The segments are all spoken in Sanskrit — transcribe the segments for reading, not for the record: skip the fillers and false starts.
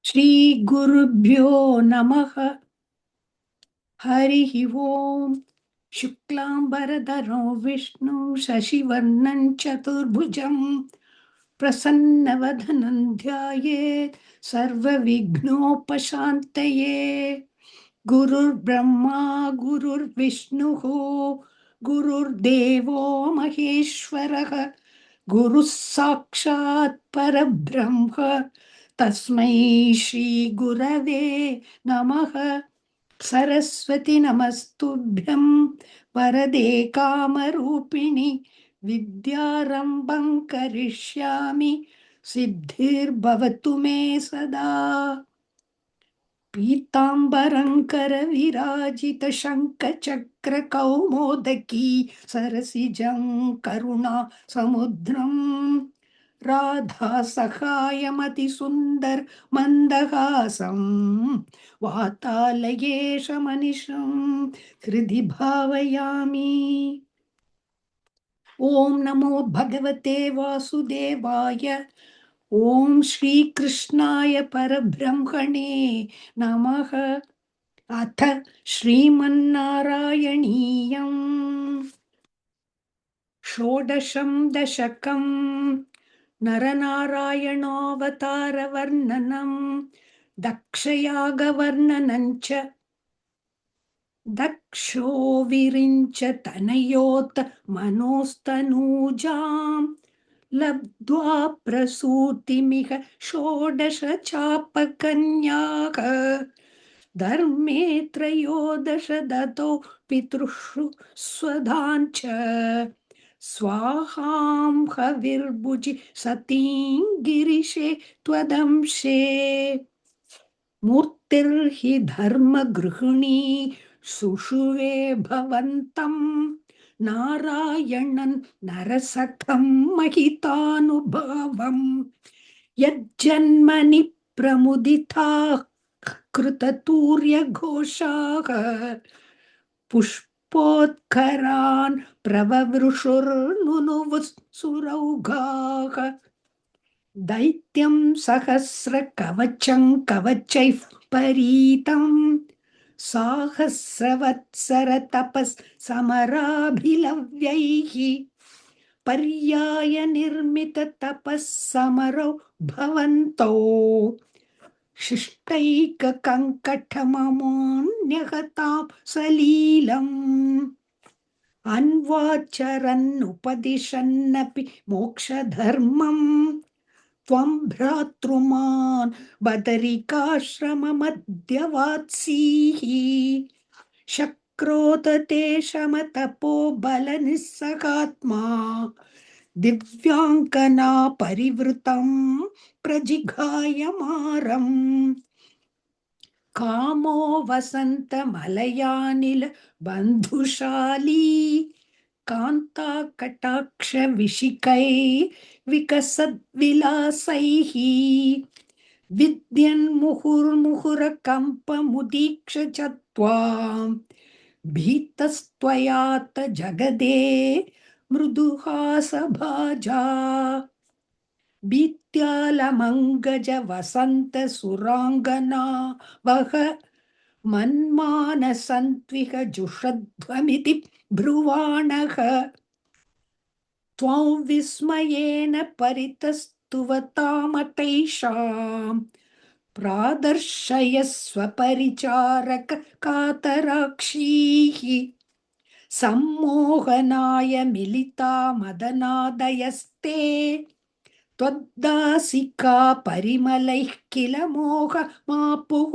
श्रीगुरुभ्यो नमः। हरिः ओम्। शुक्लाम्बरधरो विष्णु शशिवर्णं चतुर्भुजं प्रसन्नवदनं ध्यायेत् सर्वविघ्नोपशान्तये। गुरुर्ब्रह्मा गुरुर्विष्णुः गुरुर्देवो महेश्वरः गुरुः साक्षात् परब्रह्म तस्मै श्री गुरवे नमः। सरस्वती नमस्तुभ्यं वरदे कामरूपिणि विद्यारम्भं करिष्यामि सिद्धिर्भवतु मे सदा। पीताम्बरं करविराजितशङ्खचक्रकौमोदकी सरसिजं करुणासमुद्रं राधासहायमतिसुन्दर मन्दहासं वातालयेशमनिशं हृदि भावयामि। ॐ नमो भगवते वासुदेवाय। ॐ श्रीकृष्णाय परब्रह्मणे नमः। अथ श्रीमन्नारायणीयम् षोडशं दशकं नरनारायणावतारवर्णनं दक्षयागवर्णनं च। दक्षो विरिञ्च तनयोत मनोस्तनूजां लब्ध्वा प्रसूतिमिह षोडश चापकन्याः धर्मे त्रयोदश दतो पितृषु स्वधाञ्च स्वाहां हविर्भुजि सतीं गिरिशे त्वदंशे मूर्तिर्हि धर्मगृहिणी सुषुवे भवन्तं नारायणन् नरसखं महितानुभावम् यज्जन्मनि प्रमुदिताः कृततूर्यघोषाः पुष्पोत्करान् प्रववृषुर्नुनुवुः दैत्यं सहस्रकवचं कवचैः परीतं साहस्रवत्सरतपःसमराभिलव्यैः पर्यायनिर्मिततपःसमरौ भवन्तौ शिष्टैककङ्कटममोऽन्यहतां सलीलम् अन्वाचरन्नुपदिशन्नपि मोक्षधर्मम् त्वं भ्रातृमान् बदरिकाश्रममध्यवात्सीः शक्रोतते शमतपो बलनिस्सहात्मा दिव्याङ्कना परिवृतं प्रजिघायमारम् कामो वसन्तमलयानिल बन्धुशाली कान्ताकटाक्ष विशिकै विकसद्विलासैः विद्यन्मुहुर्मुहुरकम्पमुदीक्ष च त्वां भीतस्त्वयात जगदे मृदुहासभाजा भीत्यालमङ्गज वसन्त सुराङ्गना वह मन्मानसन्त्विह जुषध्वमिति ब्रुवाणः त्वां विस्मयेन परितस्तुवतामतैषां प्रादर्शयस्व परिचारक कातराक्षीः सम्मोहनाय मिलिता मदनादयस्ते त्वद्दासिका परिमलैः किल मोहमापुः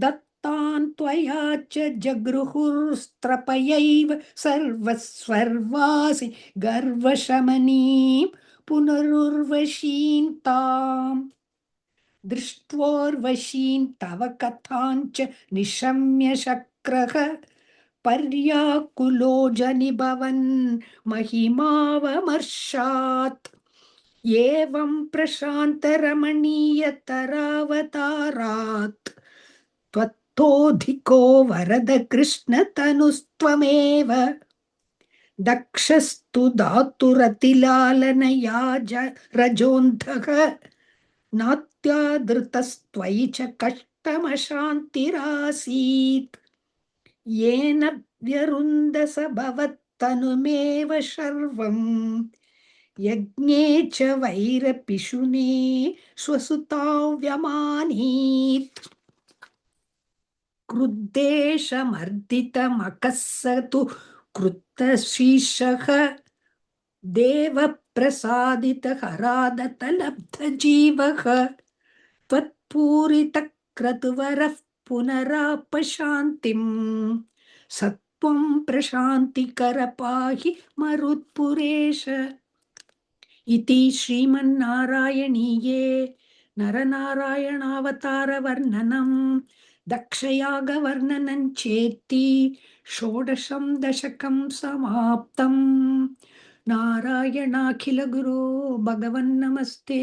दत्तान् त्वया च जगृहुस्त्रपयैव सर्वस्वर्वासि गर्वशमनीं पुनरुर्वशीं ताम् दृष्ट्वोर्वशीं तव कथाञ्च निशम्य शक्रः पर्याकुलो जनिभवन् महिमावमर्शात् एवं प्रशान्तरमणीयतरावतारात् त्वत्तोऽधिको वरद कृष्णतनुस्त्वमेव दक्षस्तु धातुरतिलालनया रजोऽन्धः नात्यादृतस्त्वयि च कष्टमशान्तिरासीत् येन व्यरुन्धस भवत्तनुमेव शर्वम् यज्ञे च वैरपिशुने स्वसुताव्यमानीत् क्रुद्धेशमर्दितमकस्सतु कृत्तशीर्षः देवप्रसादितहरादतलब्धजीवः त्वत्पूरितक्रतुवरः पुनरापशान्तिम् सत्वं प्रशान्तिकर पाहि मरुत्पुरेश इति श्रीमन्नारायणीये नरनारायणावतारवर्णनं दक्षयागवर्णनं चेति षोडशं दशकं समाप्तम् नारायणाखिलगुरो भगवन्नमस्ते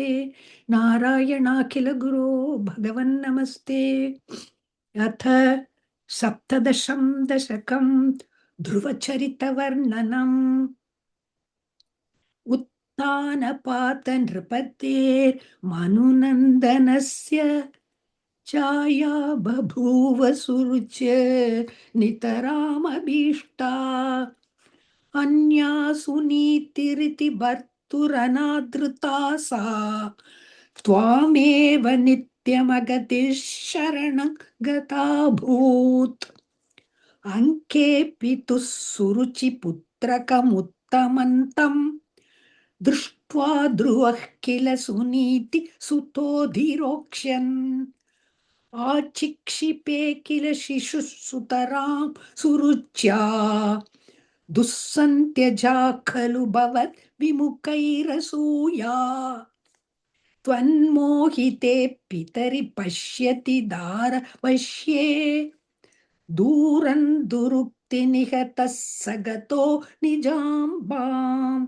नारायणाखिलगुरो भगवन्नमस्ते अथ सप्तदशं दशकं ध्रुवचरितवर्णनम् उत्तानपातनृपतेर्मनुनन्दनस्य छाया बभूव सुरुच्य नितरामभीष्टा अन्या सुनीतिरिति भर्तुरनादृता सा त्वामेव नित्यमगतिः शरणं गताभूत् अङ्के पितुः सुरुचिपुत्रकमुत्तमन्तम् दृष्ट्वा ध्रुवः किल सुनीति सुतोधिरोक्ष्यन् आचिक्षिपे किल शिशुः सुतरां सुरुच्या दुःसन्त्यजा खलु भवत् विमुखैरसूया त्वन्मोहिते पितरि पश्यति दारवश्ये दूरन् दुरुक्तिनिहतः सगतो निजाम्बाम्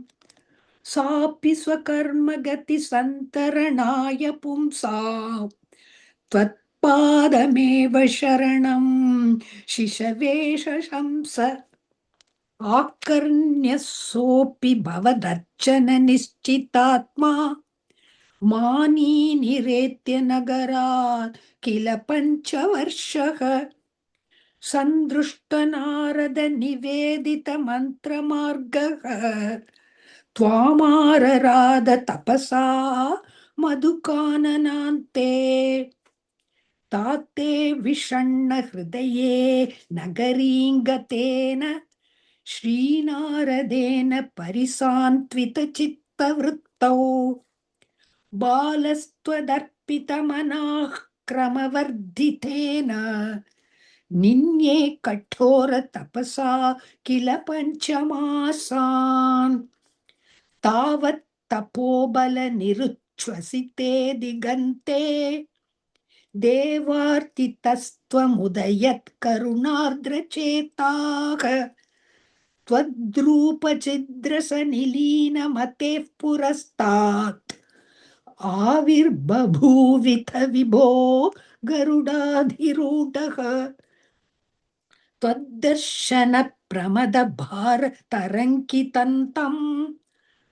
सापि स्वकर्मगतिसन्तरणाय पुंसां त्वत्पादमेव शरणं शिशवेशशंस आकर्ण्यः सोऽपि भवदर्चननिश्चितात्मा मानी निरेत्य नगरात् किल पञ्चवर्षः सन्दृष्टनारदनिवेदितमन्त्रमार्गः त्वामारराध तपसा मधुकाननान्ते ताते विषण्ण हृदये नगरीं गतेन श्रीनारदेन परिसान्त्वितचित्तवृत्तौ बालस्त्वदर्पितमनाः क्रमवर्धितेन निन्ये कठोर तपसा किल पञ्चमासान् तावत् तपोबलनिरुच्छ्वसिते दिगन्ते देवार्तितस्त्वमुदयत् करुणार्द्रचेताः त्वद्रूपचिद्रसनिलीनमतेः पुरस्तात् आविर्बभूविथ विभो गरुडाधिरूढः त्वद्दर्शनप्रमदभारतरङ्कितन्तम्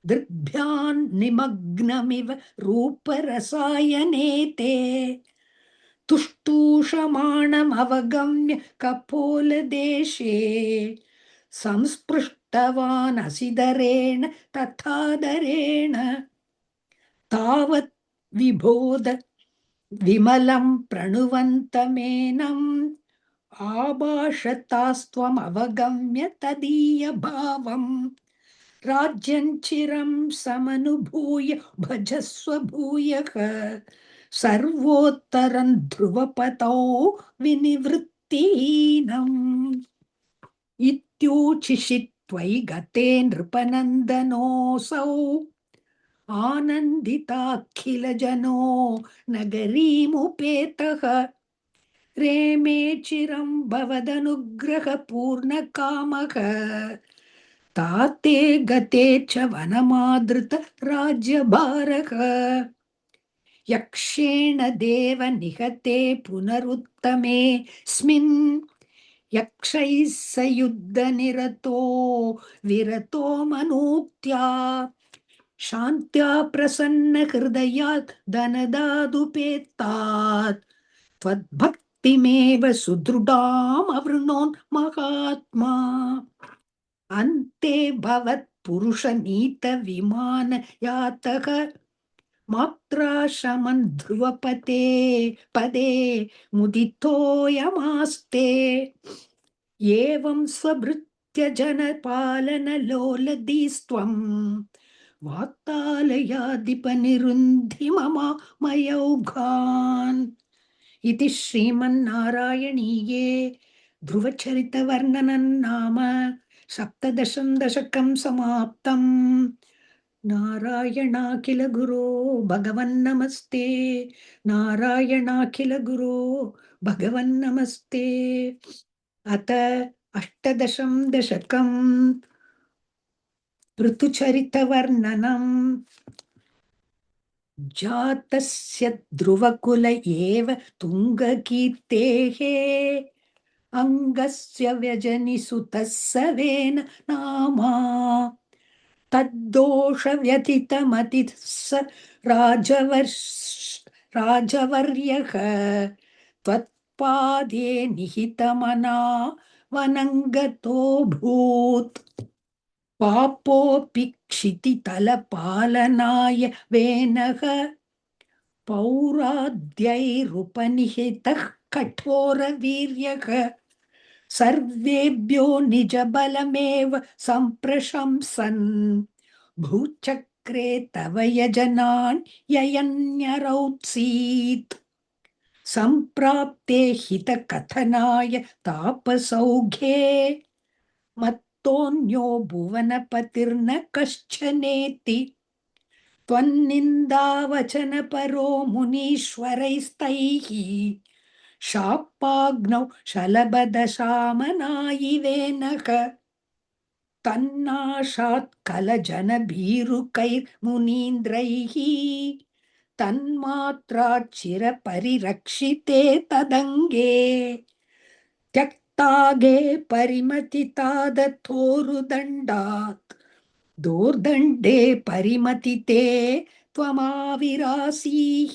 दृग्भ्यान् निमग्नमिव रूपरसायनेते तुष्टूषमाणमवगम्य कपोलदेशे संस्पृष्टवान् असिदरेण तथादरेण तावत् विबोध विमलं प्रणुवन्तमेनम् आभाषतास्त्वमवगम्य तदीयभावम् राज्यं चिरं समनुभूय भजस्व भूयः सर्वोत्तरं ध्रुवपतौ विनिवृत्तिहीनम् इत्यूचिषि त्वयि गते नृपनन्दनोऽसौ आनन्दिताखिलजनो नगरीमुपेतः रेमे चिरं भवदनुग्रहपूर्णकामः ताते गते च वनमादृत राज्यभारः यक्षेण देव निहते पुनरुत्तमेऽस्मिन् यक्षैः स युद्धनिरतो विरतो मनूक्त्या शान्त्या प्रसन्नहृदयात् धनदादुपेत्तात् त्वद्भक्तिमेव सुदृढामवृणोन् महात्मा अन्ते भवत्पुरुषनीतविमानयातः मात्राशमन् ध्रुवपते पदे मुदितोऽयमास्ते एवं स्वभृत्य जनपालनलोलदीस्त्वम् वातालयाधिपनिरुन्धि मयौघान् इति श्रीमन्नारायणीये ध्रुवचरितवर्णनं नाम 17 दशकं समाप्तम् नारायणाखिल गुरो भगवन्नमस्ते नारायणाखिल गुरो भगवन्नमस्ते अत 18 दशकं ऋतुचरितवर्णनम् जातस्य ध्रुवकुल एव तुङ्गकीर्तेः अङ्गस्य व्यजनिसुतः सवेन नामा तद्दोषव्यथितमतिः स राजवर्यः त्वत्पादे निहितमना वनङ्गतोऽभूत् पापोऽपि क्षितितलपालनाय वेनः पौराद्यैरुपनिहितः कठोरवीर्यः सर्वेभ्यो निजबलमेव सम्प्रशंसन् भूचक्रे तव यजनान् ययन्यरौत्सीत् सम्प्राप्ते हितकथनाय तापसौघे मत्तोऽन्यो भुवनपतिर्न कश्चनेति त्वन्निन्दावचनपरो मुनीश्वरैस्तैः शापाग्नौ शलभदशामनायिवेनः तन्नाशात् कलजनभीरुकैर्मुनीन्द्रैः तन्मात्राच्चिरपरिरक्षिते तदङ्गे त्यक्तागे परिमतितादथोरुदण्डात् दोर्दण्डे परिमतिते त्वमाविरासीः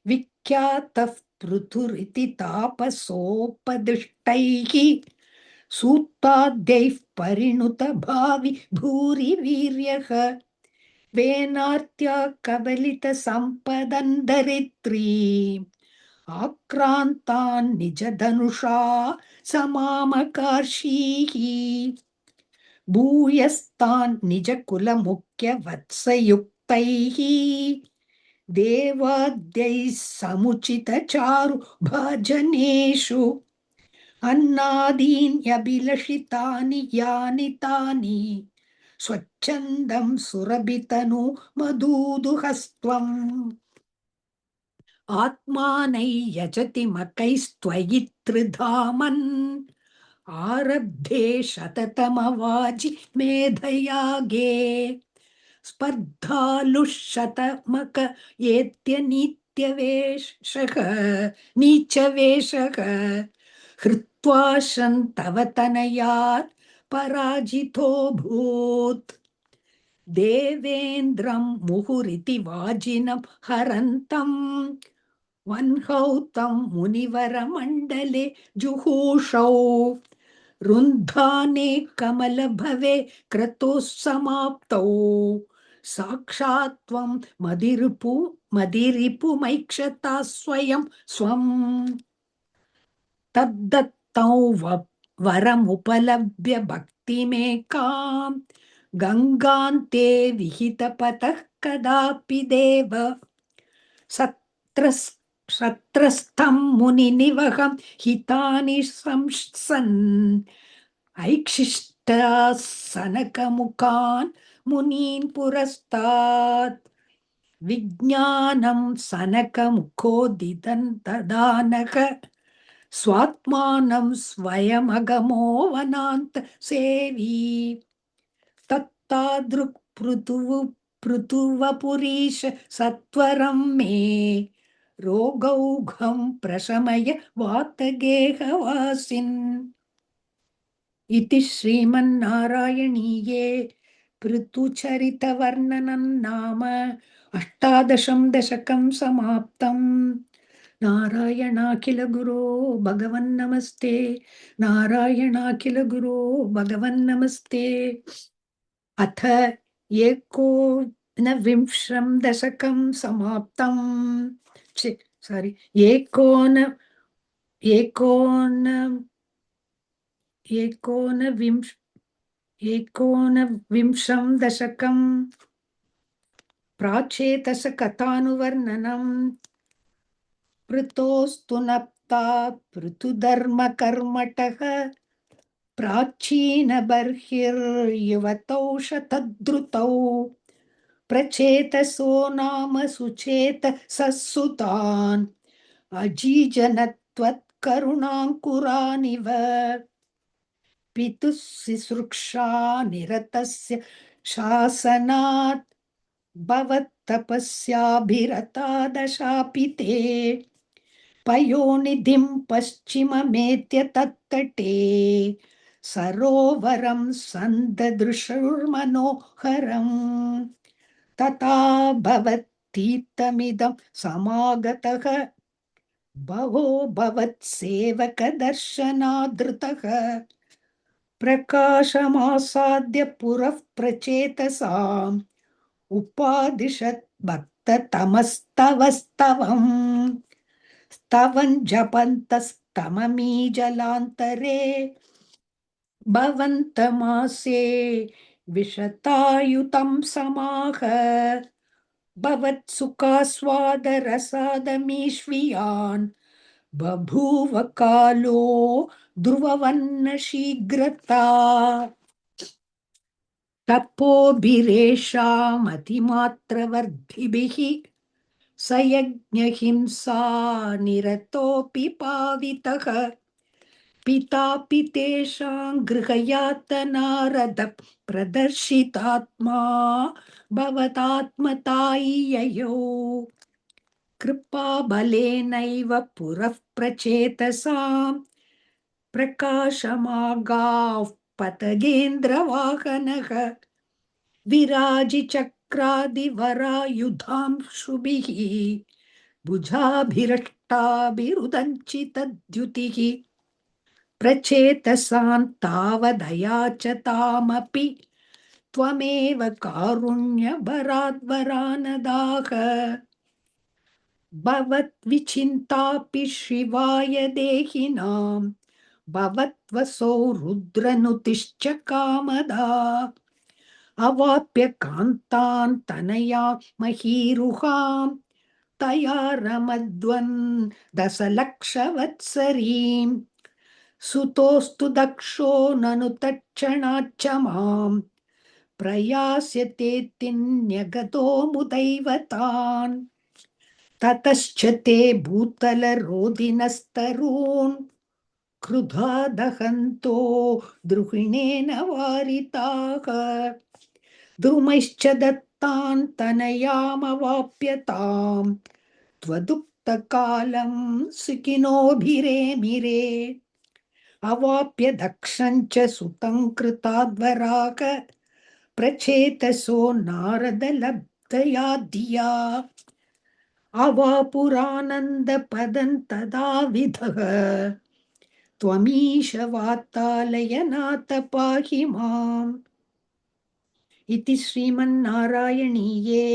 विख्यातः पृथुरिति तापसोपदिष्टैः सूक्ताद्यैः परिणुतभावि भूरिवीर्यः वेनार्त्या कबलितसम्पदन्दरित्रीम् आक्रान्तान् निजधनुषा समामकार्षीः भूयस्तान् निजकुलमुख्यवत्सयुक्तैः देवाद्यैः समुचितचारु भाजनेषु अन्नादीन्यभिलषितानि यानि तानि स्वच्छन्दं सुरभितनु मधूदुहस्त्वम् आत्मानै यजति मकैस्त्वयि त्रिधामन् आरब्धे शततमवाजि मेधयागे स्पर्धालुशतमक एत्यनित्यवेशः नीचवेशः हृत्वा शन्तव तनयात् पराजितोऽभूत् देवेन्द्रं मुहुरिति वाजिनं हरन्तम् वह्नौतं मुनिवरमण्डले जुहूषौ रुन्धाने कमलभवे क्रतोः समाप्तौ साक्षात् त्वं मदिरिपुमैक्षता स्वयं स्वम् तद्दत्तौ वरमुपलभ्य भक्तिमेकां गङ्गान्ते विहितपतः कदापि देव सत्रस्थं मुनिनिवहं हितानि संसन् ऐक्षिष्टासनकमुखान् मुनीन् पुरस्तात् विज्ञानं सनकमुखोदितं तदानक स्वात्मानं स्वयमगमो वनान्त सेवी तत्तादृक् पृथुवपुरीश सत्वरं मे रोगौघं प्रशमय वातगेहवासिन् इति श्रीमन्नारायणीये पृथुचरितवर्णनं नाम अष्टादशं दशकं समाप्तम्। नारायणाखिल गुरो भगवन्नमस्ते। नारायणाखिल गुरो भगवन्नमस्ते। अथ एकोनविंशं दशकं समाप्तम्। सारी एकोन एकोनविंश एकोनविंशं दशकं प्राचेतसकथानुवर्णनम्। पृतोस्तु नप्तात् पृथुधर्मकर्मटः प्राचीनबर्हिर्युवतौ शतधृतौ प्रचेतसो नाम सुचेतसः अजीजनत्वत्करुणाङ्कुरानिव पितुः सिसृक्षा निरतस्य शासनात् भवत्तपस्याभिरता दशापि ते पयोनिधिं पश्चिममेत्य तत्तटे सरोवरं सन्ददृशुर्मनोहरम् तथा भवतीतमिदं समागतः बहो भवत्सेवकदर्शनादृतः प्रकाशमासाद्य पुरः प्रचेतसाम् उपादिशत् भक्ततमस्तवस्तवम् स्तवन् जपन्तस्तममी जलान्तरे भवन्तमासे विशतायुतं समाह भवत्सुखास्वादरसादमीश्वियान् बभूव कालो ध्रुववन्न शीघ्रता तपोभिरेषामतिमात्रवर्धिभिः स यज्ञहिंसा निरतोऽपि पावितः पितापि तेषां गृहयातनारद प्रदर्शितात्मा भवतात्मतायि ययौ कृपाबलेनैव पुरः प्रचेतसां प्रकाशमागाः पतगेन्द्रवाहनः विराजिचक्रादिवरायुधांशुभिः भुजाभिरष्टाभिरुदञ्चितद्युतिः प्रचेतसां तावदयाचतामपि त्वमेव कारुण्यभराद्वरानदाः भवद्विचिन्तापि शिवाय देहिनां भवत्वसौ रुद्रनुतिश्च कामदा अवाप्य कान्तान् तनया महीरुहां तया रमध्वन् दशलक्षवत्सरीं सुतोस्तु दक्षो ननु तत्क्षणाच्च मां प्रयास्यतेऽन्यगतो मुदैवतान् ततश्च ते भूतलरोधिनस्तरून् क्रुधा दहन्तो द्रुहिणेन वारिताः द्रुमैश्च दत्तान् तनयामवाप्यताम् त्वदुक्तकालं सुखिनोभिरेमिरे अवाप्य दक्षञ्च सुतं कृताद्वराक प्रचेतसो नारदलब्धया धिया अवापुरानन्दपदं तदा विधः त्वमीश वातालयनाथ पाहि माम् इति श्रीमन्नारायणीये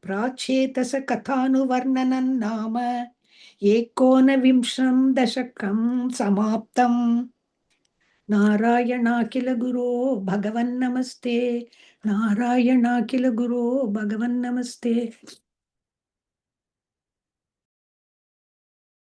प्राचेतसकथानुवर्णनं नाम एकोनविंशं दशकं समाप्तम् नारायणाखिल गुरो भगवन्नमस्ते नारायणाखिल गुरो भगवन्नमस्ते